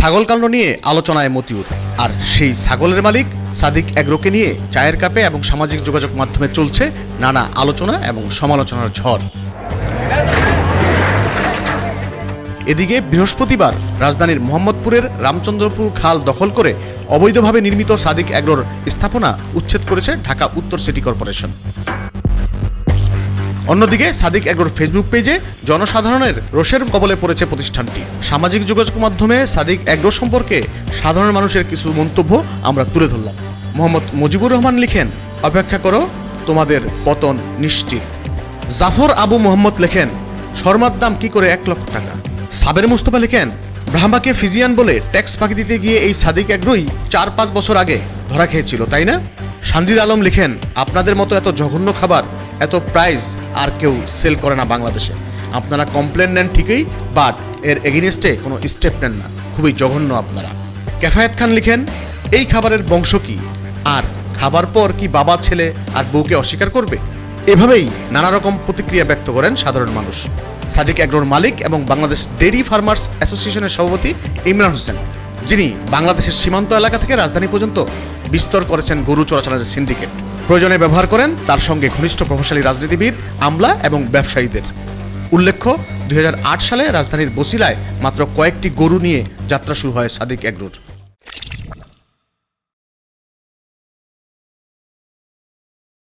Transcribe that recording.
ছাগল কাণ্ড নিয়ে আলোচনায় মতিউর, আর সেই ছাগলের মালিক সাদিক এগ্রোকে নিয়ে চায়ের কাপে এবং সামাজিক যোগাযোগ মাধ্যমে চলছে নানা আলোচনা এবং সমালোচনার ঝড়। এদিকে বৃহস্পতিবার রাজধানীর মোহাম্মদপুরের রামচন্দ্রপুর খাল দখল করে অবৈধভাবে নির্মিত সাদিক এগ্রোর স্থাপনা উচ্ছেদ করেছে ঢাকা উত্তর সিটি কর্পোরেশন। অন্যদিকে সাদিক এগ্রোর ফেসবুক পেজে জনসাধারণের রোষের কবলে পড়েছে প্রতিষ্ঠানটি। সামাজিক যোগাযোগ মাধ্যমে সাদিক এগ্রো সম্পর্কে সাধারণ মানুষের কিছু মন্তব্য আমরা তুলে ধরলাম। মোহাম্মদ মুজিবুর রহমান লিখেন, অপেক্ষা করো, তোমাদের পতন নিশ্চিত। জাফর আবু মোহাম্মদ লেখেন, শর্মার দাম কি করে 1 লক্ষ টাকা। সাবের মুস্তফা লেখেন, ব্রাহ্মাকে ফিজিয়ান বলে ট্যাক্স ফাঁকি দিতে গিয়ে এই সাদিক এগ্রোই 4-5 বছর আগে ধরা খেয়েছিল, তাই না? সানজিদ আলম লিখেন, আপনাদের মতো এত জঘন্য খাবার, এত প্রাইস আর কেউ সেল করে না বাংলাদেশে। আপনারা কমপ্লেন নেন ঠিকই, বাট এর এগেইনস্টে কোনো স্টেপ নেন না, খুবই জঘন্য আপনারা। ক্যাফায়েত খান লিখেন, এই খাবারের বংশ কি, আর খাবার পর কি বাবা ছেলে আর বউকে অস্বীকার করবে? এভাবেই নানা রকম প্রতিক্রিয়া ব্যক্ত করেন সাধারণ মানুষ। সাদিক এগ্রোর মালিক এবং বাংলাদেশ ডেইরি ফার্মার্স অ্যাসোসিয়েশনের সভাপতি ইমরান হোসেন, যিনি বাংলাদেশের সীমান্ত এলাকা থেকে রাজধানী পর্যন্ত বিস্তর করেছেন গরু চোরাচালানের সিন্ডিকেট, প্রয়োজনে ব্যবহার করেন তার সঙ্গে ঘনিষ্ঠ প্রভাবশালী রাজনীতিবিদ, আমলা এবং ব্যবসায়ীদের। উল্লেখ্য, 2008 সালে রাজধানীর বছিলায় মাত্র কয়েকটি গরু নিয়ে যাত্রা শুরু হয় সাদিক এগ্রোর।